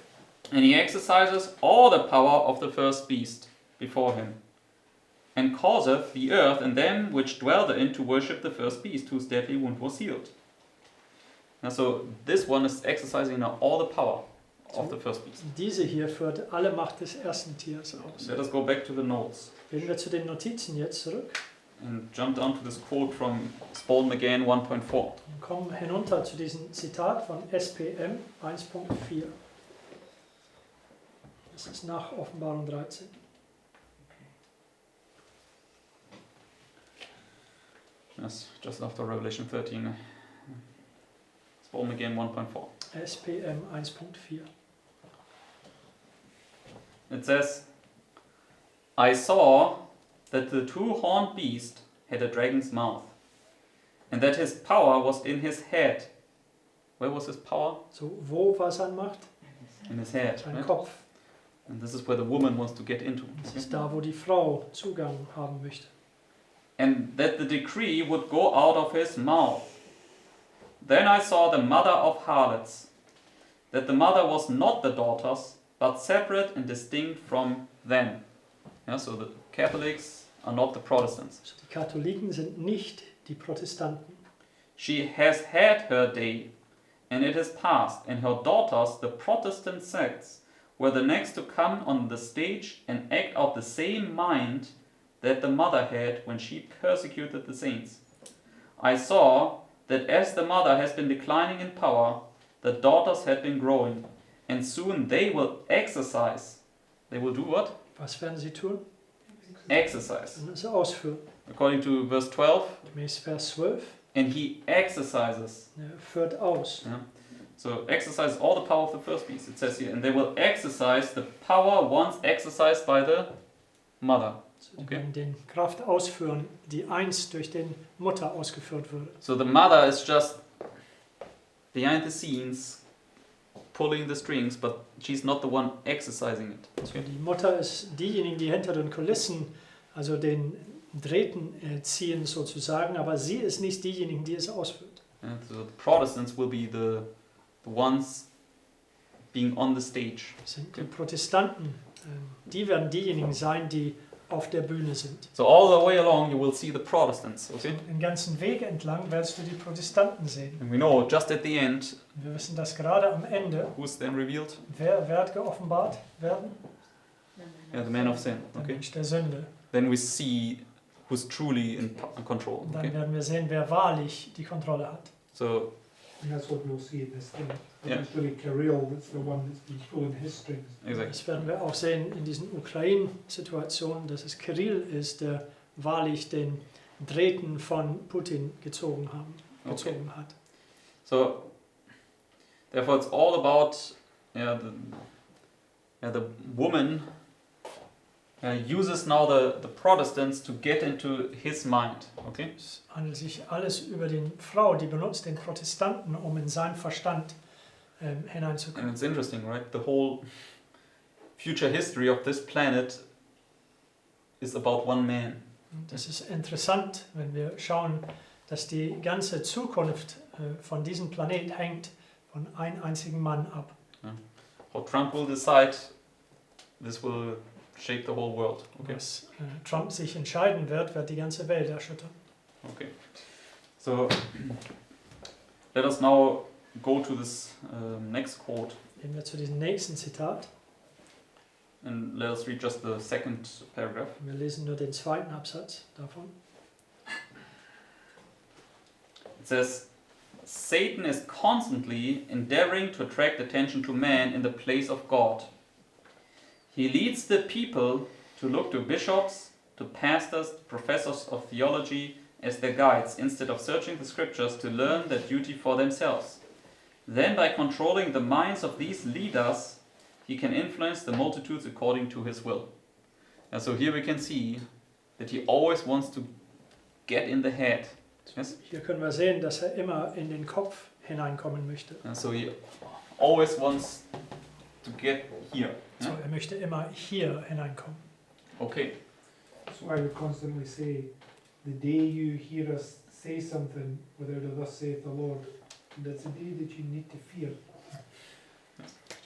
And he exercises all the power of the first beast before him, and causeth the earth and them which dwell therein to worship the first beast, whose deadly wound was healed. And so this one is exercising now all the power of the first beast. Diese hier führt alle Macht des ersten Tiers aus. Let us go back to the notes. Gehen wir zu den Notizen jetzt zurück. and jump down to this quote from Spalding again 1.4. Wir kommen hinunter zu diesem Zitat von SPM 1.4. Das ist nach Offenbarung 13. Yes, just after Revelation 13. Spalding again 1.4. SPM 1.4. It says, I saw that the two-horned beast had a dragon's mouth, and that his power was in his head. Where was his power? So, wo war seine Macht? In his head. Sein Right? Kopf. And this is where the woman wants to get into. Das ist da, wo die Frau Zugang haben möchte. And that the decree would go out of his mouth. Then I saw the mother of harlots, that the mother was not the daughters, but separate and distinct from them. Yeah, so the Catholics are not the Protestants. Also die Katholiken sind nicht die Protestanten. She has had her day, and it is past, and her daughters, the Protestant sects, were the next to come on the stage and act out the same mind that the mother had when she persecuted the saints. I saw that as the mother has been declining in power, the daughters had been growing, and soon they will exercise. They will do what? Was werden sie tun? Exercise. Und das ausführen. According to verse 12, Gemäß Vers 12. and he exercises. Er führt aus. Yeah. So exercise all the power of the first beast. It says here, and they will exercise the power once exercised by the mother. Also die Okay. werden den Kraft ausführen, die einst durch den Mutter ausgeführt wurde. So the mother is just behind the scenes, pulling the strings, but she's not the one exercising it. Also die Mutter ist diejenige, die hinter den Kulissen, also den Drähten ziehen sozusagen, aber sie ist nicht diejenige, die es ausführt. And so the Protestants will be the ones being on the stage. Das sind die Protestanten, die werden diejenigen sein, die auf der Bühne sind. So all the way along you will see the Protestants, okay? Den ganzen Weg entlang wirst du die Protestanten sehen. And we know just at the end, Wir wissen, dass gerade am Ende, who's then revealed? wer wird geoffenbart werden? Yeah, the man of sin, Der okay? Mensch der Sünde. Then we see who's truly in control, Und dann okay? werden wir sehen, wer wahrlich die Kontrolle hat. So, And that's what we'll see in this thing. Yeah. It's really Kirill that's the one that's been pulling his strings. exactly. Das werden wir auch sehen in diesen Ukraine-Situationen, dass es Kirill ist, der wahrlich den Drähten von Putin gezogen hat. So, therefore, it's all about the woman uses now the Protestants to get into his mind. Okay. Es handelt sich alles über die Frau, die benutzt den Protestanten, um in seinen Verstand And hineinzukommen. it's interesting, right? The whole future history of this planet is about one man. Und das ist interessant, wenn wir schauen, dass die ganze Zukunft von diesem Planet hängt von einem einzigen Mann ab. How Trump will decide, this will shape the whole world. Okay. Was Trump sich entscheiden wird, wird die ganze Welt erschüttern. Okay. So let us now go to this next quote Gehen wir zu diesem nächsten Zitat. and let us read just the second paragraph. Wir lesen nur den zweiten Absatz davon. It says, Satan is constantly endeavoring to attract attention to man in the place of God. He leads the people to look to bishops, to pastors, to professors of theology as their guides, instead of searching the scriptures to learn their duty for themselves. Then, by controlling the minds of these leaders, he can influence the multitudes according to his will. And so here we can see that he always wants to get in the head. Yes? Hier können wir sehen, dass er immer in den Kopf hineinkommen möchte. And so he always wants to get here. So, er möchte immer hier hineinkommen. Okay. That's why we constantly say, the day you hear us say something without a thus saith the Lord, that's the day that you need to fear.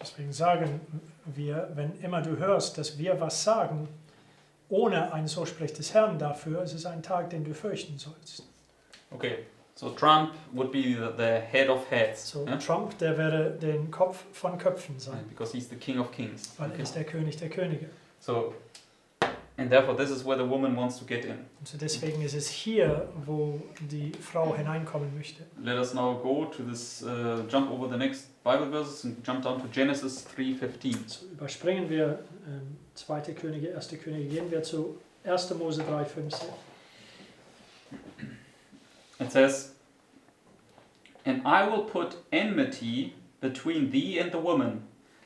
Deswegen sagen wir, wenn immer du hörst, dass wir was sagen, ohne ein So spricht des Herrn dafür, es ist ein Tag, den du fürchten sollst. Okay. So Trump would be the head of heads. So, yeah? Trump, der werde den Kopf von Köpfen sein, Because he's the king of kings. weil er ist der König der Könige. So And therefore this is where the woman wants to get in. Und so deswegen ist es hier, wo die Frau hineinkommen möchte. Let us now go to this, jump over the next Bible verses and jump down to Genesis 3:15. So überspringen wir 2. Könige, 1. Könige, gehen wir zu 1. Mose 3,15. It says, "And I will put enmity between thee and the woman,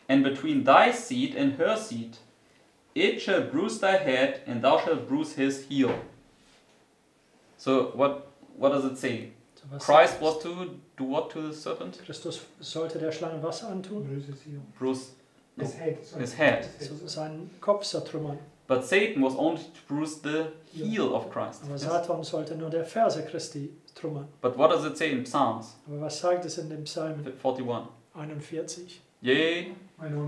and between thy seed and her seed. It shall bruise thy head, and thou shalt bruise his heel." So what does it say? So was Christ was to do what to the serpent? Christus sollte der Schlange was antun? Bruises heel. Bruise His head. Sorry. his head. So seinen Kopf zertrümmern. But Satan was only to bruise the heel of Christ. Aber Yes. Satan sollte nur der Ferse Christi trümmern. But what does it say in Psalms Aber was sagt es in dem Psalm 41? 41? Yea,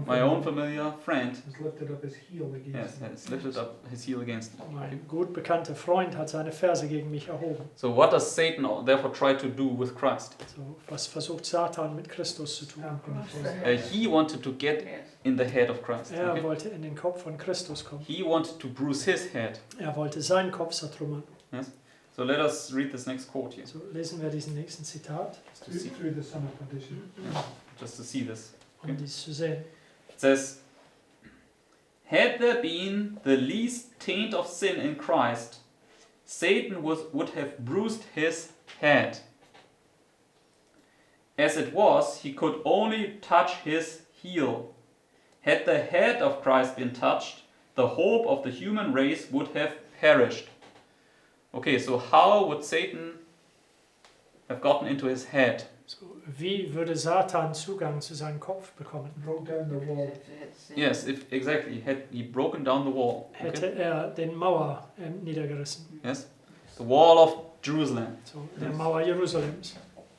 my own familiar friend has lifted up his heel against me. has lifted up his heel against me. Mein gut bekannter Freund hat seine Ferse gegen mich erhoben. So what does Satan therefore try to do with Christ? So, was versucht Satan mit Christus zu tun? He wanted to get in the head of Christ. Er Okay? wollte in den Kopf von Christus kommen. He wanted to bruise his head. Er wollte seinen Kopf zertrümmern. So let us read this next quote here, So lesen wir diesen nächsten Zitat, Through the son of perdition. just to see this. um dies zu sehen. It says, "Had there been the least taint of sin in Christ, Satan would have bruised his head. As it was, he could only touch his heel. Had the head of Christ been touched, the hope of the human race would have perished." Okay, so how would Satan have gotten into his head? So, wie würde Satan Zugang zu seinem Kopf bekommen? Broke down the wall. Yes, if exactly, had he broken down the wall? Hätte er den Mauer niedergerissen. Yes, the wall of Jerusalem. So, der Mauer Jerusalems.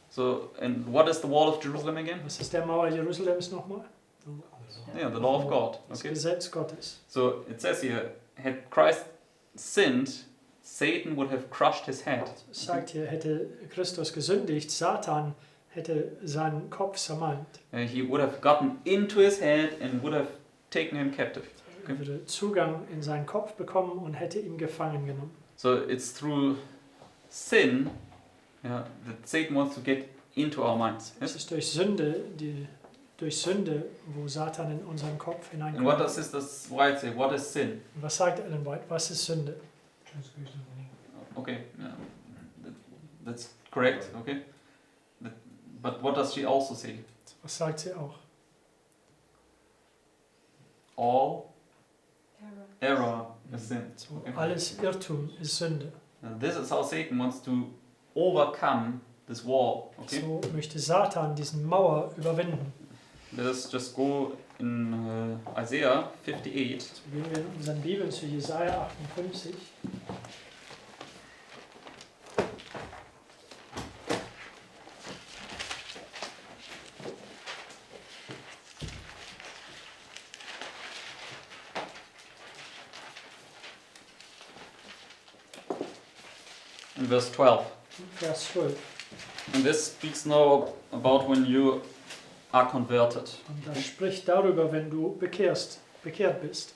So, and what is the wall of Jerusalem again? Was ist der Mauer Jerusalems nochmal? Yeah, the law of God. Das Okay. Gesetz Gottes. So it says here, had Christ sinned, Satan would have crushed his head. Es sagt hier, hätte Christus gesündigt, Satan hätte seinen Kopf zermalmt. He would have gotten into his head and would have taken him captive. Er würde Zugang in seinen Kopf bekommen und hätte ihn gefangen genommen. So it's through sin, yeah, that Satan wants to get into our minds. Es Yes? ist durch Sünde, wo Satan in unseren Kopf And what hineinkommt. does this White say? What is sin? Und was sagt Ellen White? Was ist Sünde? Transgression of the law. Okay, yeah, that's correct. Okay, but what does she also say? Was sagt sie auch? All error is sin. So, Okay. alles Irrtum ist Sünde. And this is how Satan wants to overcome this wall. Okay, So möchte Satan diesen Mauer überwinden. let us just go in Isaiah 58. So gehen wir in unseren Bibeln zu Jesaja 58. In verse 12. Vers 12. And this speaks now about when you are converted. Und das spricht darüber, wenn du bekehrt bist.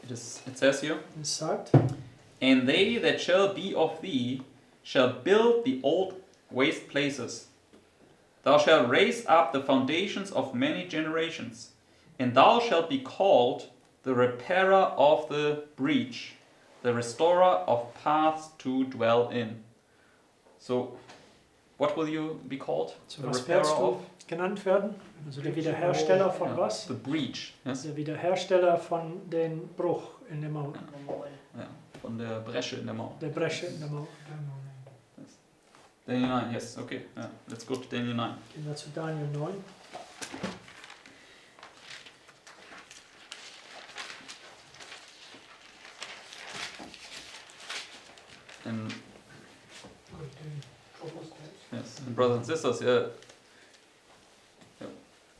It says here, Es sagt, "And they that shall be of thee shall build the old waste places. Thou shalt raise up the foundations of many generations, and thou shalt be called the repairer of the breach, the restorer of paths to dwell in." So, what will you be called? so The was repairer wirst du of genannt werden? Also der Wiederhersteller von was? the breach. Yes? Der Wiederhersteller von den Bruch in der Mauer, Ja, von der Bresche in der Mauer. der Bresche in der Mauer. Daniel 9, yes, okay. Yeah, let's go to Daniel 9. Gehen wir zu Daniel 9. And Go to trouble steps. yes, and brothers and sisters,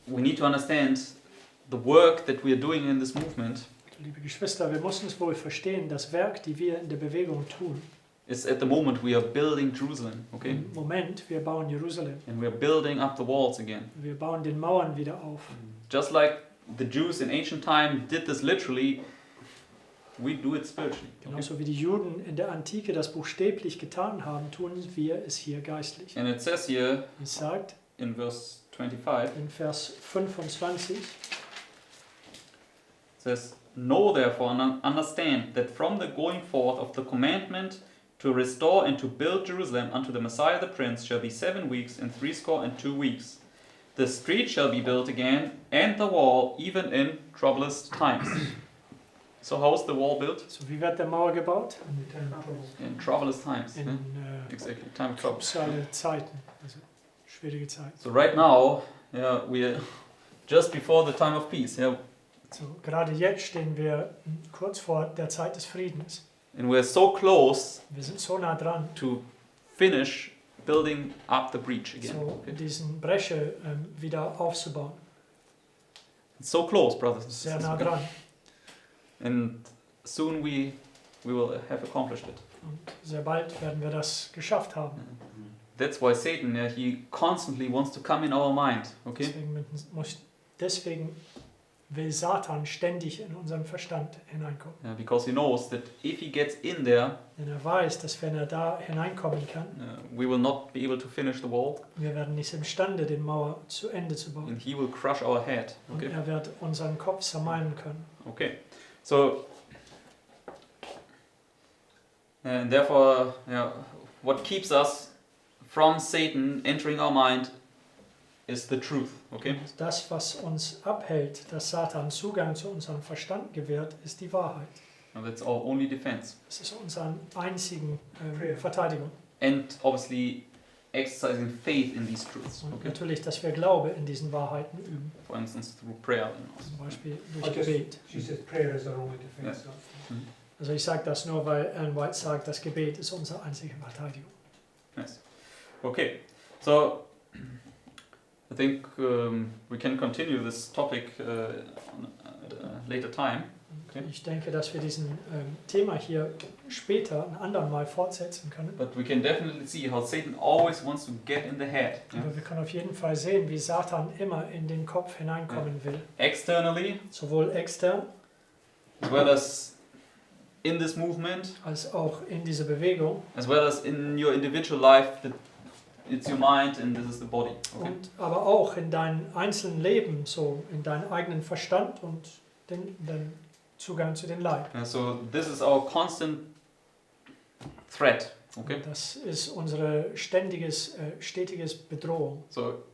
we need to understand the work that we are doing in this movement Liebe Geschwister, wir müssen es wohl verstehen, das Werk, die wir in der Bewegung tun. is at the moment we are building Jerusalem, okay? Im Moment, wir bauen Jerusalem. And we are building up the walls again. Wir bauen den Mauern wieder auf. Just like the Jews in ancient time did this literally we do it spiritually. Okay? Genauso wie die Juden in der Antike das buchstäblich getan haben, tun wir es hier geistlich. And it says here Es sagt in verse 25, in Vers 25, it says, Know therefore and understand that from the going forth of the commandment to restore and to build Jerusalem unto the Messiah the Prince shall be 7 weeks and 62 weeks. The street shall be built again, and the wall, even in troublous times. So how is the wall built? so wie wird der Mauer gebaut? in the time of trouble. In troublous times. In Exactly, time of trouble. Trübsale Zeiten, also schwierige Zeiten. So right now, yeah, we're just before the time of peace. Yeah, So, gerade jetzt stehen wir kurz vor der Zeit des Friedens. and we're so close Wir sind so nah dran, to finish building up the breach again. so Okay? diesen Bresche wieder aufzubauen. It's so close, brothers and Sehr sisters. nah Okay? dran. And soon we will have accomplished it. Und sehr bald werden wir das geschafft haben. That's why Satan, yeah, he constantly wants to come in our mind. Okay? Deswegen will Satan ständig in unseren Verstand hineinkommen. Yeah, because he knows that if he gets in there, Denn er weiß, dass wenn er da hineinkommen kann, we will not be able to finish the wall, wir werden nicht imstande, die Mauer zu Ende zu bauen. and he will crush our head. Und Okay? er wird unseren Kopf zermalmen können. Okay. So, and therefore, yeah, what keeps us from Satan entering our mind is the truth. Okay? Und das, was uns abhält, dass Satan Zugang zu unserem Verstand gewährt, ist die Wahrheit. Now that's our only defense. Das ist unsere einzige Prayer. Verteidigung. And obviously exercising faith in these truths. Und Okay? natürlich, dass wir Glaube in diesen Wahrheiten üben. For instance, through prayer. Zum Beispiel I durch just- Gebet. She says prayer is our only defense. Also ich sage das nur, weil Ellen White sagt, das Gebet ist unsere einzige Verteidigung. Nice. Okay. So I think we can continue this topic at a later time. Okay. Ich denke, dass wir diesen Thema hier später ein andermal fortsetzen können. But we can definitely see how Satan always wants to get in the head. Yeah? Aber wir können auf jeden Fall sehen, wie Satan immer in den Kopf hineinkommen will. Externally, Sowohl extern as well as in this movement, als auch in dieser Bewegung. as well as in your individual life. That it's your mind and this is the body. Okay. Und aber auch in deinem einzelnen Leben, so in deinem eigenen Verstand und den Zugang zu den Leib. Yeah, so this is our constant threat. Okay. Das ist unsere stetiges Bedrohung. So,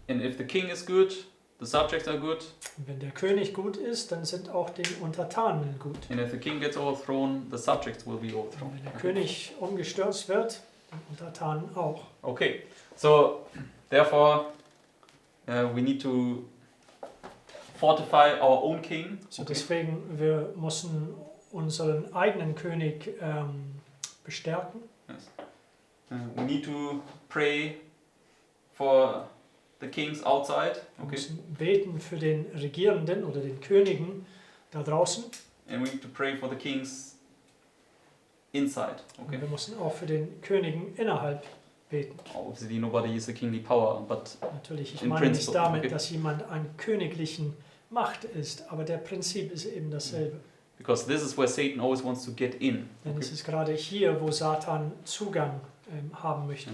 and if the king is good, the subjects are good. Und wenn der König gut ist, dann sind auch die Untertanen gut. And if the king gets overthrown, the subjects will be Und overthrown. wenn der Okay. König umgestürzt wird, die Untertanen auch. Okay. So, therefore, we need to fortify our own king. So Okay. deswegen, wir müssen unseren eigenen König bestärken. Yes. We need to pray for the kings outside. Wir Okay. müssen beten für den Regierenden oder den Königen da draußen. And we need to pray for the kings inside. Und Okay. wir müssen auch für den Königen innerhalb beten. Obviously, nobody is a kingly power, but Natürlich, ich In meine nicht principle, damit, okay. dass jemand an königlichen Macht ist, aber der Prinzip ist eben dasselbe. because this is where Satan always wants to get in. Denn Okay. es ist gerade hier, wo Satan Zugang haben möchte.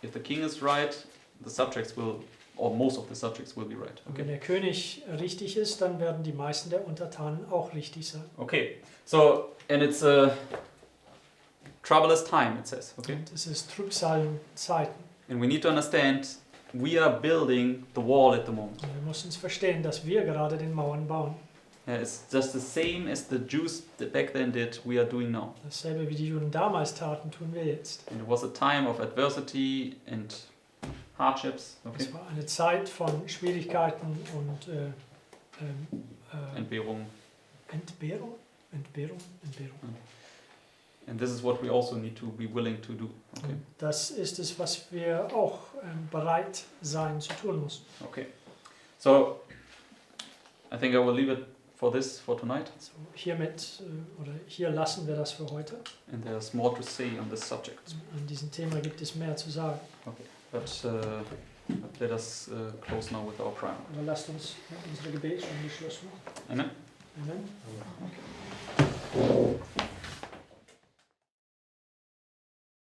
If the king is right, the subjects will, or most of the subjects will be right. Und wenn Okay. der König richtig ist, dann werden die meisten der Untertanen auch richtig sein. Okay. So, and it's a troublous time, it says. Okay. Und es ist Trübsalzeiten. And we need to understand we are building the wall at the moment. Und wir müssen es verstehen, dass wir gerade den Mauern bauen. It's just the same as the Jews back then did, we are doing now. Dasselbe wie die Juden damals taten, tun wir jetzt. And it was a time of adversity and hardships. Okay. Es war eine Zeit von Schwierigkeiten und Entbehrung. Entbehrung. And this is what we also need to be willing to do. Okay. Und das ist es, was wir auch bereit sein zu tun müssen. Okay. So I think I will leave it for tonight. So, hiermit oder hier lassen wir das für heute. And there's more to say on this subject. An diesem Thema gibt es mehr zu sagen. But let us close now with our prayer. Aber lasst uns mit unserem Gebet schon Schluss machen. Amen. Amen. Amen.